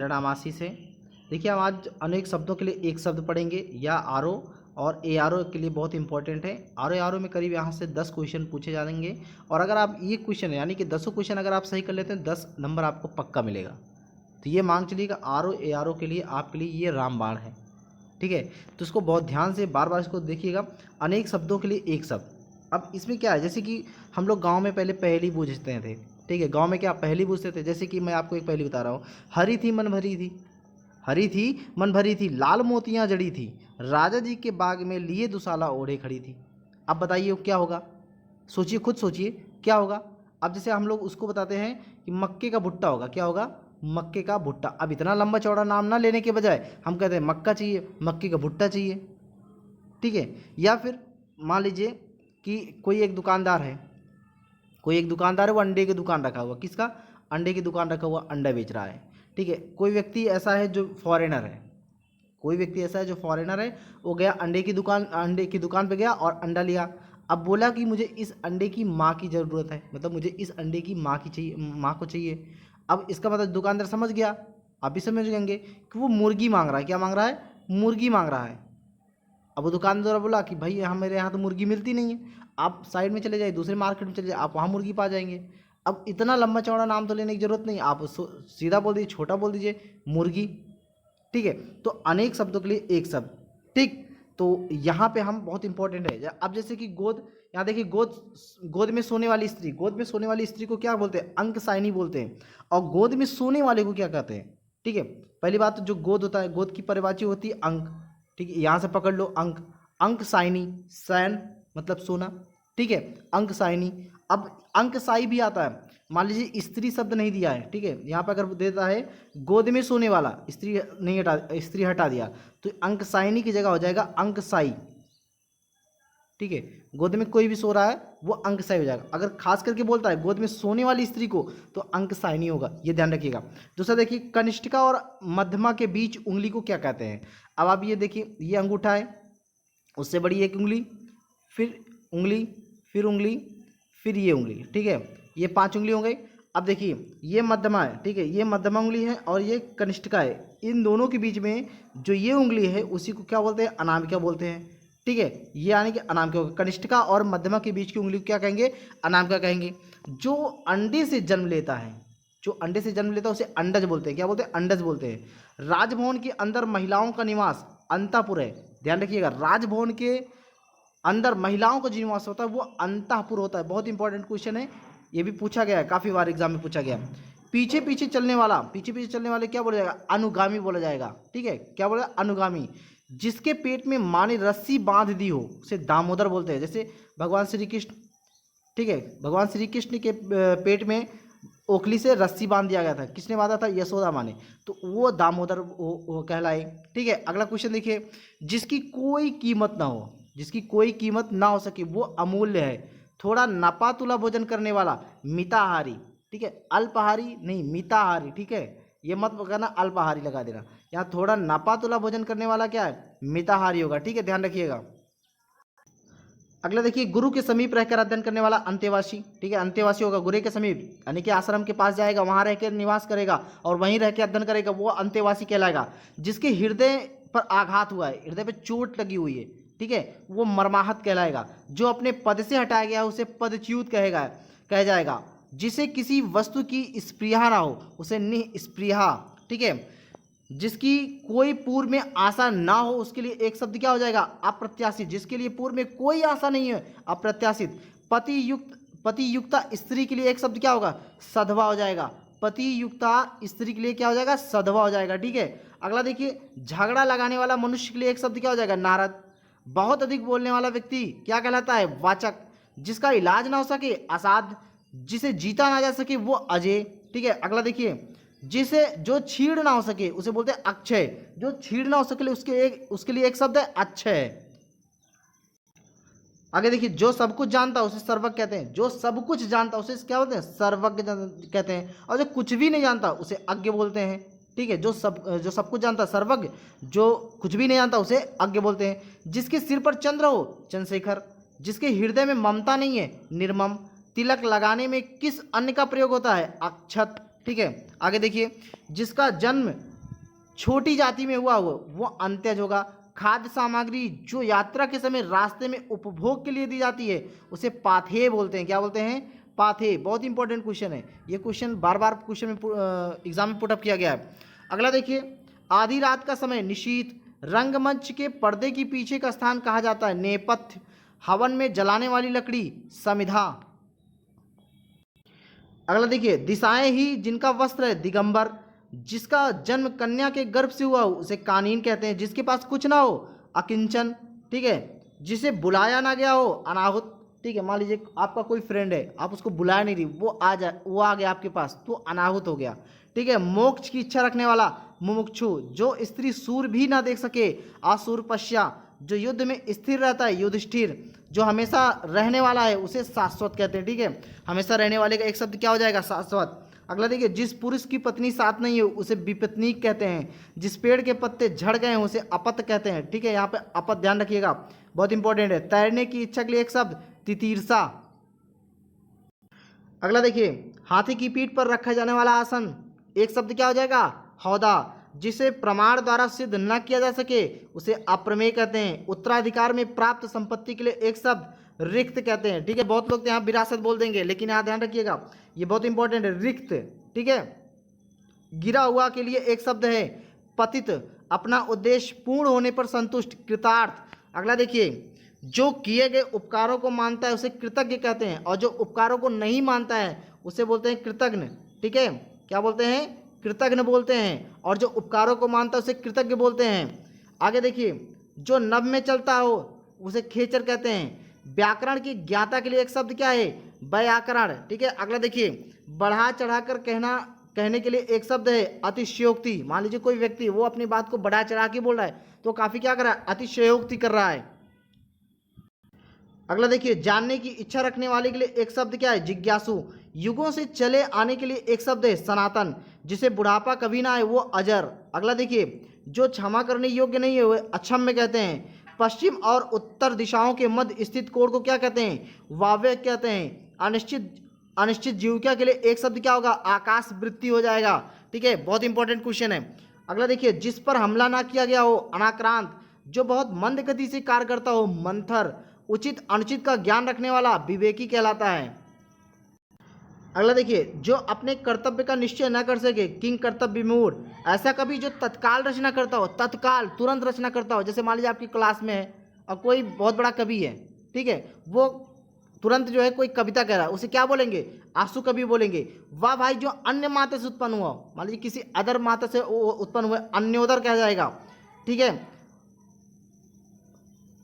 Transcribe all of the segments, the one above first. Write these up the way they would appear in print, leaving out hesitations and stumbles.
त्रैणामासी से। देखिए हम आज अनेक शब्दों के लिए एक शब्द पढ़ेंगे, या आरो और ए आरो के लिए बहुत इंपॉर्टेंट है। आरो आरो में करीब यहाँ से 10 क्वेश्चन पूछे जाएंगे, और अगर आप ये क्वेश्चन यानी कि 10 क्वेश्चन अगर आप सही कर लेते हैं 10 नंबर आपको पक्का मिलेगा। तो ये मांग चलिएगा आरो ए आरो के लिए आपके लिए ये रामबाण है, ठीक है। तो इसको बहुत ध्यान से बार बार इसको देखिएगा। अनेक शब्दों के लिए एक शब्द। अब इसमें क्या है, जैसे कि हम लोग गाँव में पहले पहेली पूछते थे, ठीक है। गाँव में क्या पहेली पूछते थे, जैसे कि मैं आपको एक पहेली बता रहा हूँ। हरी थी मन भरी थी, हरी थी मन भरी थी, लाल मोतियाँ जड़ी थी, राजा जी के बाग में लिए दुशाला ओढ़े खड़ी थी। अब बताइए क्या होगा, सोचिए, खुद सोचिए क्या होगा। अब जैसे हम लोग उसको बताते हैं कि मक्के का भुट्टा होगा, क्या होगा, मक्के का भुट्टा। अब इतना लंबा चौड़ा नाम ना लेने के बजाय हम कहते हैं मक्का चाहिए, मक्के का भुट्टा चाहिए, ठीक है। या फिर मान लीजिए कि कोई एक दुकानदार है, वो अंडे की दुकान रखा हुआ, किसका, अंडे की दुकान रखा हुआ, अंडा बेच रहा है, ठीक है। कोई व्यक्ति ऐसा है जो फॉरेनर है, वो गया अंडे की दुकान पे गया और अंडा लिया। अब बोला कि मुझे इस अंडे की माँ की ज़रूरत है, मतलब मुझे इस अंडे की माँ को चाहिए। अब इसका मतलब दुकानदार समझ गया, आप भी समझ जाएंगे कि वो मुर्गी मांग रहा है, क्या मांग रहा है, मुर्गी मांग रहा है। अब वो दुकानदार बोला कि भाई मेरे यहाँ तो मुर्गी मिलती नहीं है, आप साइड में चले जाइए, दूसरे मार्केट में चले जाइए, आप वहाँ मुर्गी पा जाएंगे। अब इतना लंबा चौड़ा नाम तो लेने की जरूरत नहीं, आप सीधा बोल दीजिए, छोटा बोल दीजिए, मुर्गी, ठीक है। तो अनेक शब्दों के लिए एक शब्द, ठीक। तो यहाँ पे हम बहुत इंपॉर्टेंट है। अब जैसे कि गोद, यहाँ देखिए गोद में सोने वाली स्त्री को क्या बोलते हैं, अंकसायनी बोलते हैं। और गोद में सोने वाले को क्या कहते हैं, ठीक है। पहली बात तो जो गोद होता है, गोद की परिभाषा होती है अंक, ठीक है। यहाँ से पकड़ लो अंक साइनी, सैन मतलब सोना, ठीक है, अंक साइनी। अब अंक साई भी आता है, मान लीजिए स्त्री शब्द नहीं दिया है, ठीक है। यहाँ पर अगर देता है गोद में सोने वाला, स्त्री हटा दिया, तो अंक साइनी की जगह हो जाएगा अंक साई, ठीक है। गोद में कोई भी सो रहा है वो अंक साई हो जाएगा। अगर खास करके बोलता है गोद में सोने वाली स्त्री को, तो अंक साइनी होगा, ये ध्यान रखिएगा। दूसरा देखिए, कनिष्ठिका और मध्यमा के बीच उंगली को क्या कहते हैं। अब आप ये देखिए, ये अंगूठा है, उससे बड़ी एक उंगली, फिर उंगली, फिर उंगली, फिर ये उंगली, ठीक है। ये 5 उंगली हो गई। अब देखिए ये मध्यमा है, ठीक है, ये मध्यमा उंगली है और ये कनिष्ठिका है। इन दोनों के बीच में जो ये उंगली है उसी को क्या बोलते हैं, अनामिका बोलते हैं, ठीक है। ये यानी कि अनामिका होगा। कनिष्ठिका और मध्यमा के बीच की उंगली को क्या कहेंगे, अनामिका कहेंगे। जो अंडे से जन्म लेता है, उसे अंडज बोलते हैं, क्या बोलते हैं, अंडज बोलते हैं। राजभवन के अंदर महिलाओं का निवास अंतःपुर है, ध्यान रखिएगा। राजभवन के अंदर महिलाओं का जो निवास होता है वो अंतःपुर होता है। बहुत इंपॉर्टेंट क्वेश्चन है, ये भी पूछा गया है, काफ़ी बार एग्जाम में पूछा गया। पीछे पीछे चलने वाले क्या बोला जाएगा, अनुगामी बोला जाएगा, ठीक है। क्या बोला, अनुगामी। जिसके पेट में माँ ने रस्सी बांध दी हो उसे दामोदर बोलते हैं। जैसे भगवान श्री कृष्ण, ठीक है, भगवान श्री कृष्ण के पेट में ओखली से रस्सी बांध दिया गया था, किसने बांधा था, यशोदा माँ ने, तो वो दामोदर वो कहलाए, ठीक है। अगला क्वेश्चन देखिए, जिसकी कोई कीमत ना हो सके वो अमूल्य है। थोड़ा नपा तुला भोजन करने वाला मिताहारी, ठीक है, अल्पाहारी नहीं, मिताहारी, ठीक है। ये मत कहना अल्पाहारी लगा देना, यहाँ थोड़ा नपा तुला भोजन करने वाला क्या है, मिताहारी होगा, ठीक है, ध्यान रखिएगा। अगला देखिए, गुरु के समीप रहकर अध्ययन करने वाला अंतेवासी, ठीक है, अंतेवासी होगा गुरु के समीप, यानी कि आश्रम के पास जाएगा, वहां रहकर निवास करेगा और वहीं रह के अध्ययन करेगा, वो अंतेवासी कहलाएगा। जिसके हृदय पर आघात हुआ है, हृदय पर चोट लगी हुई है, ठीक है, वो मर्माहत कहलाएगा। जो अपने पद से हटाया गया उसे पदच्युत कह जाएगा। जिसे किसी वस्तु की स्पृहा ना हो उसे निस्पृहा, ठीक है। जिसकी कोई पूर्व में आशा ना हो उसके लिए एक शब्द क्या हो जाएगा, अप्रत्याशित। जिसके लिए पूर्व में कोई आशा नहीं है, अप्रत्याशित। पति युक्ता स्त्री के लिए एक शब्द क्या होगा, सधवा हो जाएगा। पति युक्ता स्त्री के लिए क्या हो जाएगा, सधवा हो जाएगा, ठीक है। अगला देखिए, झगड़ा लगाने वाला मनुष्य के लिए एक शब्द क्या हो जाएगा, नारद। बहुत अधिक बोलने वाला व्यक्ति क्या कहलाता है, वाचक। जिसका इलाज ना हो सके, असाध्य। जिसे जीता ना जा सके वो अजय, ठीक है। अगला देखिए, जिसे जो छीड़ ना हो सके उसे बोलते हैं अक्षय। जो छीड़ ना हो सके उसके लिए एक शब्द है अक्षय। आगे देखिए, जो सब कुछ जानता है उसे सर्वज्ञ कहते हैं। जो सब कुछ जानता है उसे क्या बोलते हैं, सर्वज्ञ कहते हैं। और जो कुछ भी नहीं जानता उसे अज्ञ बोलते हैं, ठीक है। जो सब कुछ जानता है सर्वज्ञ, जो कुछ भी नहीं जानता उसे अज्ञ बोलते हैं। जिसके सिर पर चंद्र हो, चंद्रशेखर। जिसके हृदय में ममता नहीं है, निर्मम। तिलक लगाने में किस अन्न का प्रयोग होता है, अक्षत, ठीक है। आगे देखिए, जिसका जन्म छोटी जाति में हुआ हो वो अंत्यज होगा। खाद्य सामग्री जो यात्रा के समय रास्ते में उपभोग के लिए दी जाती है उसे पाथेय बोलते हैं। क्या बोलते हैं? पाथेय। बहुत इंपॉर्टेंट क्वेश्चन है ये, क्वेश्चन बार बार क्वेश्चन में एग्जाम में पुटअप किया गया है। अगला देखिए, आधी रात का समय निशीथ, रंगमंच के पर्दे के पीछे का स्थान कहा जाता है नेपथ्य, हवन में जलाने वाली लकड़ी समिधा। अगला देखिए, दिशाएं ही जिनका वस्त्र है दिगंबर, जिसका जन्म कन्या के गर्भ से हुआ हो उसे कानीन कहते हैं, जिसके पास कुछ ना हो अकिंचन, ठीक है, जिसे बुलाया ना गया हो अनाहुत, ठीक है। मान लीजिए आपका कोई फ्रेंड है, आप उसको बुलाया नहीं रही, वो आ गया आपके पास तो अनाहुत हो गया, ठीक है। मोक्ष की इच्छा रखने वाला मुमुक्षु, जो स्त्री सूर भी ना देख सके आसूरपश्या, जो युद्ध में स्थिर रहता है युधिष्ठिर, जो हमेशा रहने वाला है उसे शाश्वत कहते हैं, ठीक है। हमेशा रहने वाले का एक शब्द क्या हो जाएगा? शाश्वत। अगला देखिए, जिस पुरुष की पत्नी साथ नहीं है उसे विपत्नीक कहते हैं, जिस पेड़ के पत्ते झड़ गए हैं उसे अपत कहते हैं, ठीक है। यहाँ पे अपत ध्यान रखिएगा, बहुत इंपॉर्टेंट है। तैरने की इच्छा के लिए एक शब्द तितीर्षा। अगला देखिए, हाथी की पीठ पर रखा जाने वाला आसन एक शब्द क्या हो जाएगा? हौदा। जिसे प्रमाण द्वारा सिद्ध न किया जा सके उसे अप्रमेय कहते हैं। उत्तराधिकार में प्राप्त संपत्ति के लिए एक शब्द रिक्त कहते हैं, ठीक है। बहुत लोग यहाँ विरासत बोल देंगे, लेकिन यहाँ ध्यान रखिएगा ये बहुत इंपॉर्टेंट है, रिक्त, ठीक है। गिरा हुआ के लिए एक शब्द है पतित, अपना उद्देश्य पूर्ण होने पर संतुष्ट कृतार्थ। अगला देखिए, जो किए गए उपकारों को मानता है उसे कृतज्ञ कहते हैं, और जो उपकारों को नहीं मानता है उसे बोलते हैं कृतज्ञ, ठीक है। क्या बोलते हैं? कृतज्ञ बोलते हैं, और जो उपकारों को मानता है उसे कृतज्ञ बोलते हैं। आगे देखिए, जो नभ में चलता हो उसे खेचर कहते हैं। व्याकरण की ज्ञाता के लिए एक शब्द क्या है? व्याकरण, ठीक है। अगला देखिए, बढ़ा चढ़ाकर कहने के लिए एक शब्द है अतिशयोक्ति। मान लीजिए कोई व्यक्ति वो अपनी बात को बढ़ा चढ़ा के बोल रहा है तो काफी क्या कर रहा है? अतिशयोक्ति कर रहा है। अगला देखिए, जानने की इच्छा रखने वाले के लिए एक शब्द क्या है? जिज्ञासु। युगों से चले आने के लिए एक शब्द है सनातन, जिसे बुढ़ापा कभी ना आए वो अजर। अगला देखिए, जो क्षमा करने योग्य नहीं है वह अक्षम्य कहते हैं। पश्चिम और उत्तर दिशाओं के मध्य स्थित कोण को क्या कहते हैं? वाव्य कहते हैं। अनिश्चित जीविका के लिए एक शब्द क्या होगा? आकाश वृत्ति हो जाएगा, ठीक है। बहुत इंपॉर्टेंट क्वेश्चन है। अगला देखिए, जिस पर हमला ना किया गया हो अनाक्रांत, जो बहुत मंद गति से कार्य करता हो मंथर, उचित अनुचित का ज्ञान रखने वाला विवेकी कहलाता है। अगला देखिए, जो अपने कर्तव्य का निश्चय न कर सके किंग कर्तव्य विमूढ़, ऐसा कभी जो तत्काल रचना करता हो, तत्काल तुरंत रचना करता हो। जैसे मान लीजिए आपकी क्लास में है और कोई बहुत बड़ा कवि है, ठीक है, वो तुरंत जो है कोई कविता कह रहा है, उसे क्या बोलेंगे? आंसू कवि बोलेंगे। वाह भाई, जो अन्य माता से उत्पन्न हुआ, मान लीजिए किसी अदर माता से उत्पन्न हुए, अन्योदर कहा जाएगा, ठीक है।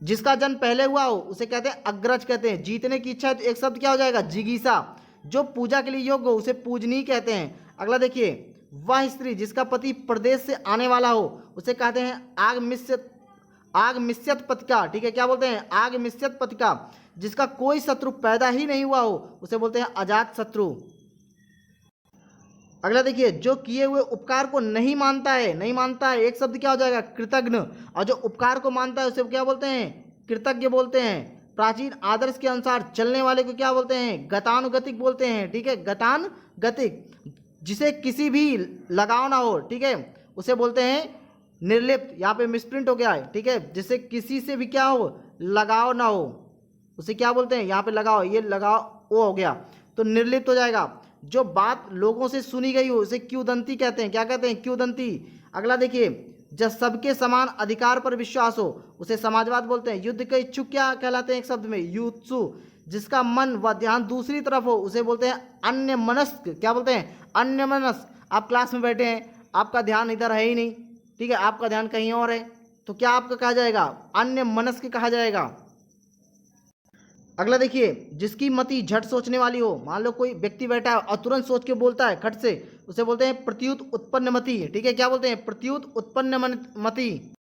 जिसका जन्म पहले हुआ हो उसे कहते हैं अग्रज कहते हैं। जीतने की इच्छा है तो एक शब्द क्या हो जाएगा? जिगीसा। जो पूजा के लिए योग्य हो उसे पूजनीय कहते हैं। अगला देखिए, वह स्त्री जिसका पति प्रदेश से आने वाला हो उसे कहते हैं आग मिश्यत पतिका, ठीक है। क्या बोलते हैं? आग मिश्यत पतिका। जिसका कोई शत्रु पैदा ही नहीं हुआ हो उसे बोलते हैं अजात शत्रु। अगला देखिए, जो किए हुए उपकार को नहीं मानता है एक शब्द क्या हो जाएगा? कृतज्ञ। और जो उपकार को मानता है उसे क्या बोलते हैं? कृतज्ञ बोलते हैं। प्राचीन आदर्श के अनुसार चलने वाले को क्या बोलते हैं? गतानुगतिक बोलते हैं, ठीक है, गतानुगतिक। जिसे किसी भी लगाव ना हो, ठीक है, उसे बोलते हैं निर्लिप्त। यहाँ पे मिसप्रिंट हो गया है, ठीक है। जिसे किसी से भी क्या हो? लगाव ना हो उसे क्या बोलते हैं? यहाँ पे लगाव, ये लगाव वो हो गया तो निर्लिप्त हो जाएगा। जो बात लोगों से सुनी गई हो उसे क्यूदंती कहते हैं। क्या कहते हैं? क्यूदंती। अगला देखिए, जब सबके समान अधिकार पर विश्वास हो उसे समाजवाद बोलते हैं। युद्ध के इच्छुक क्या कहलाते हैं? एक शब्द में युत्सु। जिसका मन व ध्यान दूसरी तरफ हो उसे बोलते हैं अन्य मनस्क। क्या बोलते हैं? अन्य मनस्क। आप क्लास में बैठे हैं, आपका ध्यान इधर है ही नहीं, ठीक है, आपका ध्यान कहीं और है, तो क्या आपका कहा जाएगा? अन्य मनस्क कहा जाएगा। अगला देखिए, जिसकी मति झट सोचने वाली हो, मान लो कोई व्यक्ति बैठा है और तुरंत सोच के बोलता है खट से, उसे बोलते हैं प्रत्युत उत्पन्न मति, ठीक है। क्या बोलते हैं? प्रत्युत उत्पन्न मति।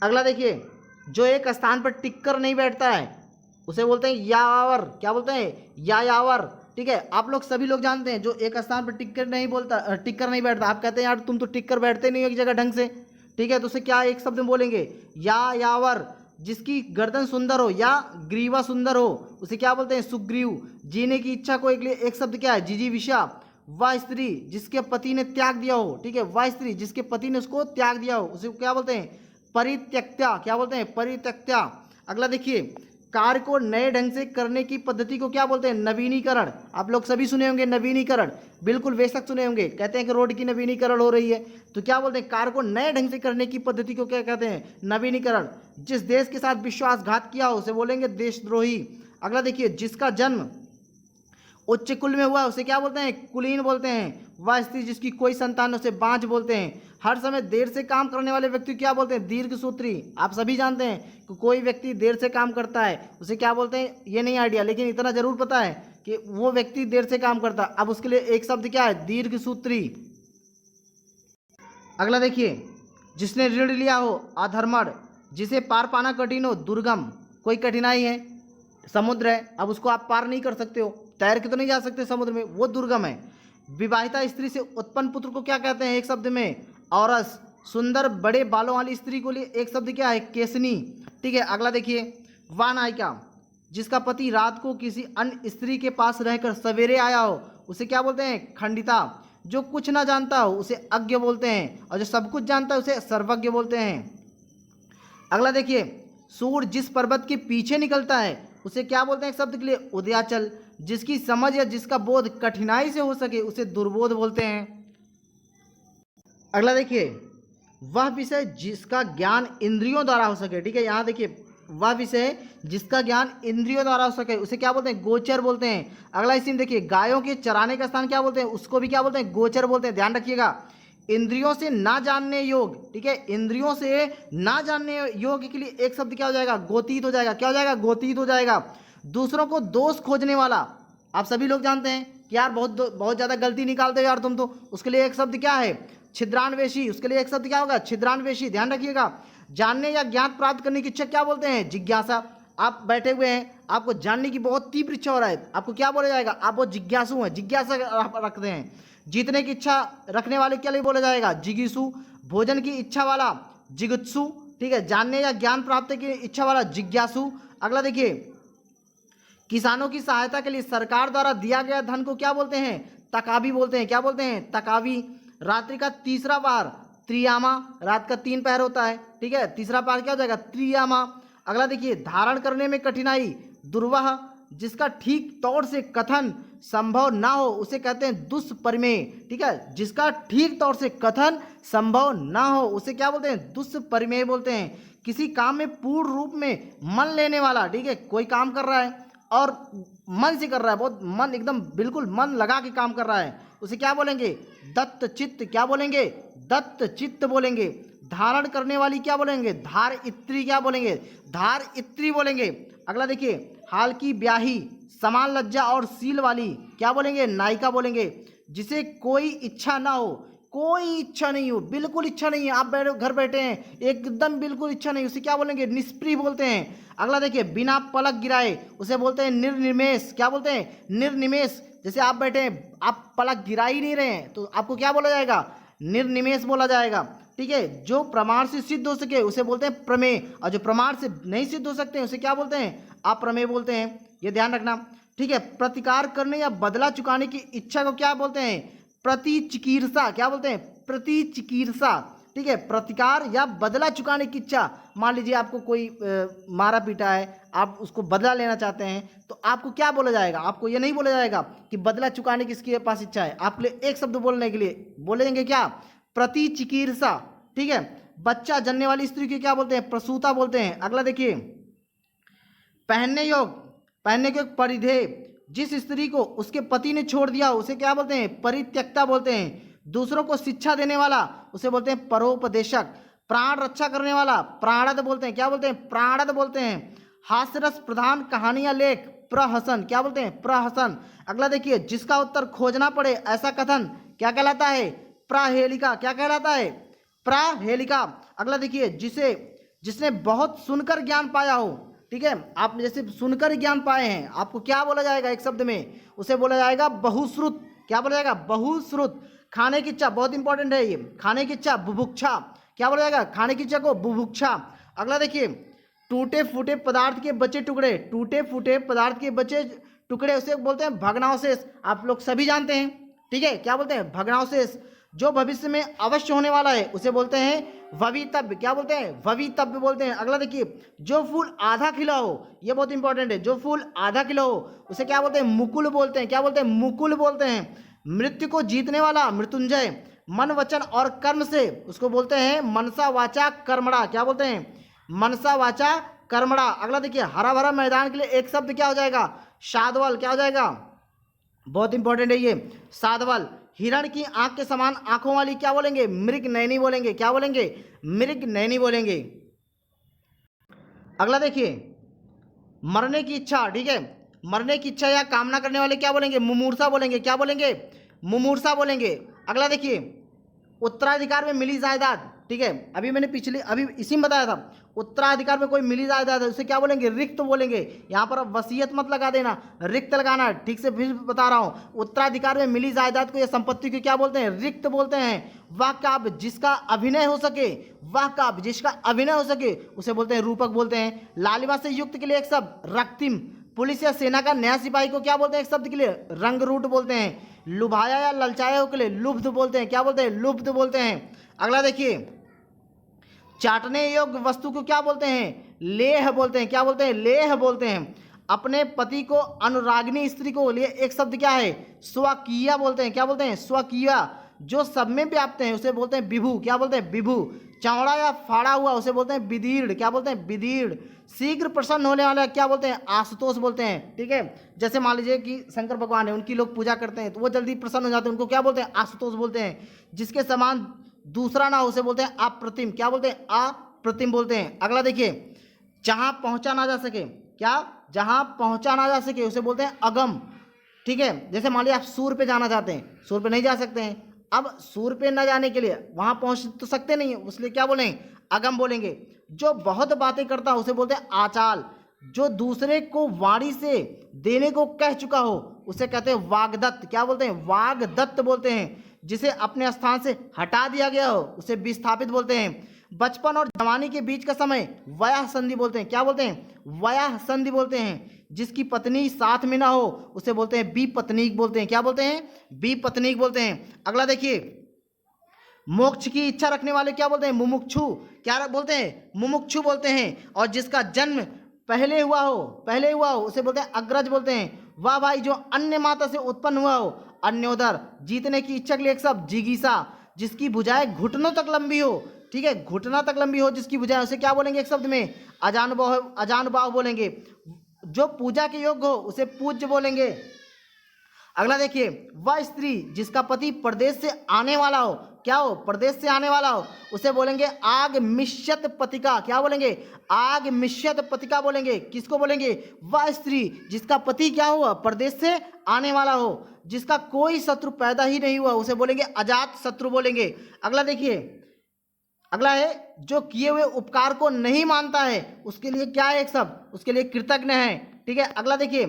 अगला देखिए, जो एक स्थान पर टिक कर नहीं बैठता है उसे बोलते हैं यावर। क्या बोलते हैं? यावर, ठीक है। आप लोग सभी लोग जानते हैं जो एक स्थान पर टिक कर नहीं बैठता, आप कहते हैं यार तुम तो टिक कर बैठते नहीं हो एक जगह ढंग से, ठीक है, तो उसे क्या एक शब्द में बोलेंगे? यावर। जिसकी गर्दन सुंदर हो या ग्रीवा सुंदर हो उसे क्या बोलते हैं? सुग्रीव। जीने की इच्छा को एक शब्द क्या है? जिजीविषा। वह स्त्री जिसके पति ने त्याग दिया हो, ठीक है, वह स्त्री जिसके पति ने उसको त्याग दिया हो उसे क्या बोलते हैं, परित्यक्त्या। क्या बोलते हैं, परित्यक्त्या। अगला देखिए, कार्य को नए ढंग से करने की पद्धति को क्या बोलते हैं, नवीनीकरण। आप लोग सभी सुने होंगे नवीनीकरण, बिल्कुल बेशक सुने होंगे। कहते हैं कि रोड की नवीनीकरण हो रही है, तो क्या बोलते हैं, कार्य को नए ढंग से करने की पद्धति को क्या कहते हैं, नवीनीकरण। जिस देश के साथ विश्वासघात किया हो उसे बोलेंगे देशद्रोही। अगला देखिए, जिसका जन्म उच्च कुल में हुआ उसे क्या बोलते हैं, कुलीन बोलते हैं। वह स्त्री जिसकी कोई संतान उसे बांझ बोलते हैं। हर समय देर से काम करने वाले व्यक्ति को क्या बोलते हैं, दीर्घसूत्री। आप सभी जानते हैं कि कोई व्यक्ति देर से काम करता है उसे क्या बोलते हैं, ये नहीं आइडिया, लेकिन इतना जरूर पता है कि वो व्यक्ति देर से काम करता है। अब उसके लिए एक शब्द क्या है, दीर्घसूत्री। अगला देखिए, जिसने ऋण लिया हो, अधर्मण। जिसे पार पाना कठिन हो, दुर्गम। कोई कठिनाई है, समुद्र है, अब उसको आप पार नहीं कर सकते हो, तैर के तो नहीं जा सकते समुद्र में, वो दुर्गम है। विवाहिता स्त्री से उत्पन्न पुत्र को क्या कहते हैं, एक शब्द में, औरस। सुंदर बड़े बालों वाली स्त्री को लिए एक शब्द क्या है, केसनी। ठीक है, अगला देखिए, वानायिका। जिसका पति रात को किसी अन्य स्त्री के पास रहकर सवेरे आया हो उसे क्या बोलते हैं, खंडिता। जो कुछ ना जानता हो उसे अज्ञ बोलते हैं, और जो सब कुछ जानता है उसे सर्वज्ञ बोलते हैं। अगला देखिए, सूर्य जिस पर्वत के पीछे निकलता है उसे क्या बोलते हैं, एक शब्द के लिए, उदयाचल। जिसकी समझ या जिसका बोध कठिनाई से हो सके उसे दुर्बोध बोलते हैं। अगला देखिए, वह विषय जिसका ज्ञान इंद्रियों द्वारा हो सके। ठीक है, यहाँ देखिए, वह विषय जिसका ज्ञान इंद्रियों द्वारा हो सके उसे क्या बोलते हैं, गोचर बोलते हैं। अगला इसी में देखिए, गायों के चराने का स्थान क्या बोलते हैं, उसको भी क्या बोलते हैं, गोचर बोलते हैं। ध्यान रखिएगा, इंद्रियों से ना जानने योग। ठीक है, इंद्रियों से ना जानने योग के लिए एक शब्द क्या हो जाएगा, गोतीत हो जाएगा। क्या हो जाएगा, गोतीत हो जाएगा। दूसरों को दोष खोजने वाला। आप सभी लोग जानते हैं कि यार बहुत ज़्यादा गलती निकालते हो यार तुम तो, उसके लिए एक शब्द क्या है, छिद्रान्वेषी। उसके लिए एक शब्द क्या होगा, छिद्रान्वेषी। ध्यान रखिएगा, जानने या ज्ञान प्राप्त करने की इच्छा क्या बोलते हैं, जिज्ञासा। आप बैठे हुए हैं, आपको जानने की बहुत तीव्र इच्छा हो रहा है, आपको क्या बोला जाएगा, आप बहुत जिज्ञासु हैं, जिज्ञासा रखते हैं। जीतने की इच्छा रखने वाले क्या लिए बोला जाएगा, जिगीसु। भोजन की इच्छा वाला, जिगुत्सु। ठीक है, जानने या ज्ञान प्राप्ति की इच्छा वाला, जिज्ञासु। अगला देखिए, किसानों की सहायता के लिए सरकार द्वारा दिया गया धन को क्या बोलते हैं, तकावी बोलते हैं। क्या बोलते हैं, तकावी। रात्रि का तीसरा पहर, त्रियामा। रात का 3 पहर होता है, ठीक है, तीसरा पहर क्या हो जाएगा, त्रियामा। अगला देखिए, धारण करने में कठिनाई, दुर्वह। जिसका ठीक तौर से कथन संभव ना हो उसे कहते हैं दुष्परिमेय। ठीक है, जिसका ठीक तौर से कथन संभव ना हो उसे क्या बोलते हैं, दुष्परिमेय बोलते हैं। किसी काम में पूर्ण रूप में मन लेने वाला। ठीक है, कोई काम कर रहा है और मन से कर रहा है, बहुत मन, एकदम बिल्कुल मन लगा के काम कर रहा है, उसे क्या बोलेंगे, दत्त चित्त। क्या बोलेंगे, दत्त चित्त बोलेंगे। धारण करने वाली क्या बोलेंगे, धार इत्री। क्या बोलेंगे, धार इत्री बोलेंगे। अगला देखिए, हाल की ब्याही, समान लज्जा और सील वाली, क्या बोलेंगे, नायिका बोलेंगे। जिसे कोई इच्छा ना हो, कोई इच्छा नहीं हो, बिल्कुल इच्छा नहीं है, आप घर बैठे हैं, एकदम बिल्कुल इच्छा नहीं, उसे क्या बोलेंगे, निष्प्रिय बोलते हैं। अगला देखिए, बिना पलक गिराए उसे बोलते हैं निर्निमेष। क्या बोलते हैं, निर्निमेष। जैसे आप बैठे हैं, आप पलक गिरा ही नहीं रहे हैं तो आपको क्या बोला जाएगा, निर्निमेष बोला जाएगा। ठीक है, जो प्रमाण से सिद्ध हो सके उसे बोलते हैं प्रमेय, और जो प्रमाण से नहीं सिद्ध हो सकते हैं उसे क्या बोलते हैं, अप्रमेय बोलते हैं। ये ध्यान रखना। ठीक है, प्रतिकार करने या बदला चुकाने की इच्छा को क्या बोलते हैं, प्रतिचिकीर्षा। क्या बोलते हैं, प्रतिचिकीर्षा। ठीक है, प्रतिकार या बदला चुकाने की इच्छा। मान लीजिए आपको कोई मारा पीटा है, आप उसको बदला लेना चाहते हैं तो आपको क्या बोला जाएगा, आपको ये नहीं बोला जाएगा कि बदला चुकाने की इसके पास इच्छा है, आपके लिए एक शब्द बोलने के लिए बोलेंगे क्या, प्रतिचिकीर्षा। ठीक है, बच्चा जनने वाली स्त्री को क्या बोलते हैं, प्रसूता बोलते हैं। अगला देखिए, पहनने योग, पहनने के परिधेय। जिस स्त्री को उसके पति ने छोड़ दिया उसे क्या बोलते हैं, परित्यक्ता बोलते हैं। दूसरों को शिक्षा देने वाला उसे बोलते हैं परोपदेशक। प्राण रक्षा करने वाला प्राणद बोलते हैं। क्या बोलते हैं, प्राणद बोलते हैं। हास्यरस प्रधान कहानी या लेख, प्रहसन। क्या बोलते हैं, प्रहसन। अगला देखिए, जिसका उत्तर खोजना पड़े ऐसा कथन क्या कहलाता है, प्राहेलिका। क्या कहलाता है, प्राहेलिका। अगला देखिए, जिसने बहुत सुनकर ज्ञान पाया हो। ठीक है, आपने जैसे सुनकर ज्ञान पाए हैं, आपको क्या बोला जाएगा, एक शब्द में उसे बोला जाएगा बहुश्रुत। क्या बोला जाएगा, बहुश्रुत। खाने की इच्छा, बहुत इंपॉर्टेंट है ये, खाने की इच्छा, बुभुक्षा। क्या बोला जाएगा, खाने की इच्छा को बुभुक्षा। अगला देखिए, टूटे फूटे पदार्थ के बचे टुकड़े, टूटे फूटे पदार्थ के बचे टुकड़े उसे बोलते हैं भग्नावशेष। आप लोग सभी जानते हैं ठीक है, क्या बोलते हैं, भग्नावशेष। जो भविष्य में अवश्य होने वाला है उसे बोलते हैं भवितव्य, क्या बोलते हैं, भवितव्य बोलते हैं। अगला देखिए, जो फूल आधा खिला हो, ये बहुत इंपॉर्टेंट है, जो फूल आधा खिला हो उसे क्या बोलते हैं, मुकुल बोलते हैं, क्या बोलते हैं, मुकुल बोलते हैं। मृत्यु को जीतने वाला मृत्युंजय, मन वचन और कर्म से उसको बोलते हैं मनसा वाचा कर्मणा, क्या बोलते हैं, मनसा वाचा कर्मणा। अगला देखिए, हरा भरा मैदान के लिए एक शब्द क्या हो जाएगा, साधवल, क्या हो जाएगा, बहुत इंपॉर्टेंट है ये, साधवल। हिरण की आंख के समान आंखों वाली क्या बोलेंगे, मृग नयनी बोलेंगे, क्या बोलेंगे, मृग नयनी बोलेंगे। अगला देखिए, मरने की इच्छा, ठीक है, मरने की इच्छा या कामना करने वाले क्या बोलेंगे, मुमूर्षा बोलेंगे, क्या बोलेंगे, मुमूर्षा बोलेंगे। अगला देखिए, उत्तराधिकार में मिली जायदाद, ठीक है, अभी मैंने अभी इसी में बताया था, उत्तराधिकार में कोई मिली जायदाद है उसे क्या बोलेंगे, रिक्त बोलेंगे। यहाँ पर अब वसीयत मत लगा देना, रिक्त लगाना है, ठीक से फिर बता रहा हूँ। उत्तराधिकार में मिली जायदाद को या संपत्ति को क्या बोलते हैं, रिक्त बोलते हैं। वह काव्य जिसका अभिनय हो सके, वह काव्य जिसका अभिनय हो सके उसे बोलते हैं रूपक बोलते हैं। लालिमा से युक्त के लिए एक शब्द रक्तिम। पुलिस या सेना का नया सिपाही को क्या बोलते हैं एक शब्द के लिए, रंगरूट बोलते हैं। लुभाया या ललचाया के लिए लुब्ध बोलते हैं, क्या बोलते हैं, लुब्ध बोलते हैं। अगला देखिए, चाटने योग्य वस्तु को क्या बोलते हैं, लेह बोलते हैं, क्या बोलते हैं, लेह बोलते हैं। अपने पति को अनुरागिनी स्त्री को लिए एक शब्द क्या है, स्वकीय बोलते हैं, क्या बोलते हैं, स्वकीय। जो सब में व्याप्त हैं उसे बोलते हैं विभु, क्या बोलते हैं, विभु। चौड़ा या फाड़ा हुआ उसे बोलते हैं विदीर्ण, क्या बोलते हैं, विदीर्ण। शीघ्र प्रसन्न होने वाला क्या बोलते हैं, आशुतोष बोलते हैं, ठीक है। जैसे मान लीजिए कि शंकर भगवान है, उनकी लोग पूजा करते हैं तो वो जल्दी प्रसन्न हो जाते हैं, उनको क्या बोलते हैं, आशुतोष बोलते हैं। जिसके समान दूसरा ना हो उसे बोलते हैं अप्रतिम, क्या बोलते हैं, अप्रतिम बोलते हैं। अगला देखिए, जहां पहुंचा ना जा सके, क्या, जहां पहुंचा ना जा सके उसे बोलते हैं अगम, ठीक है। जैसे मान लीजिए आप सूर पे जाना चाहते हैं, सूर पे नहीं जा सकते हैं, अब सूर पे न जाने के लिए वहां पहुंच तो सकते नहीं है, इसलिए क्या बोलेंगे, अगम बोलेंगे। जो बहुत बातें करता है उसे बोलते हैं आचाल। जो दूसरे को वाणी से देने को कह चुका हो उसे कहते हैं वाग्दत्त, क्या बोलते हैं, वाग्दत्त बोलते हैं। जिसे अपने स्थान से हटा दिया गया हो उसे विस्थापित बोलते हैं। बचपन और जवानी के बीच का समय वयः संधि बोलते हैं, क्या बोलते हैं, वयः संधि बोलते हैं। जिसकी पत्नी साथ में ना हो उसे बोलते हैं विपत्नीक बोलते हैं, क्या बोलते हैं, विपत्नीक बोलते हैं। अगला देखिए, मोक्ष की इच्छा रखने वाले क्या बोलते हैं, मुमुक्षु, क्या बोलते हैं, मुमुक्षु बोलते हैं। और जिसका जन्म पहले हुआ हो उसे बोलते हैं अग्रज बोलते हैं। वाह भाई, जो अन्य माता से उत्पन्न हुआ हो, अन्योदर। जीतने की इच्छा के लिए एक शब्द जिगीसा। जिसकी भुजाएं घुटनों तक लंबी हो, ठीक है, घुटना तक लंबी हो जिसकी भुजाएं, उसे क्या बोलेंगे एक शब्द में, अजानुबाहु बोलेंगे। जो पूजा के योग्य हो उसे पूज्य बोलेंगे। अगला देखिए, वह स्त्री जिसका पति प्रदेश से आने वाला हो, क्या हो, प्रदेश से आने वाला हो उसे बोलेंगे आग मिश्यत पतिका, क्या बोलेंगे, आग मिश्यत पतिका बोलेंगे। किसको बोलेंगे, वह स्त्री जिसका पति क्या हुआ, प्रदेश से आने वाला हो। जिसका कोई शत्रु पैदा ही नहीं हुआ उसे बोलेंगे अजात शत्रु बोलेंगे। अगला देखिए, अगला है जो किए हुए उपकार को नहीं मानता है उसके लिए क्या है एक शब्द, उसके लिए कृतज्ञ है, ठीक है। अगला देखिए,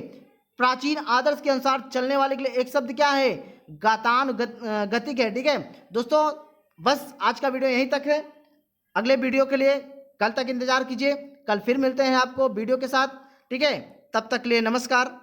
प्राचीन आदर्श के अनुसार चलने वाले के लिए एक शब्द क्या है, गतिक है, ठीक है। दोस्तों बस आज का वीडियो यहीं तक है। अगले वीडियो के लिए कल तक इंतजार कीजिए, कल फिर मिलते हैं आपको वीडियो के साथ, ठीक है। तब तक के लिए नमस्कार।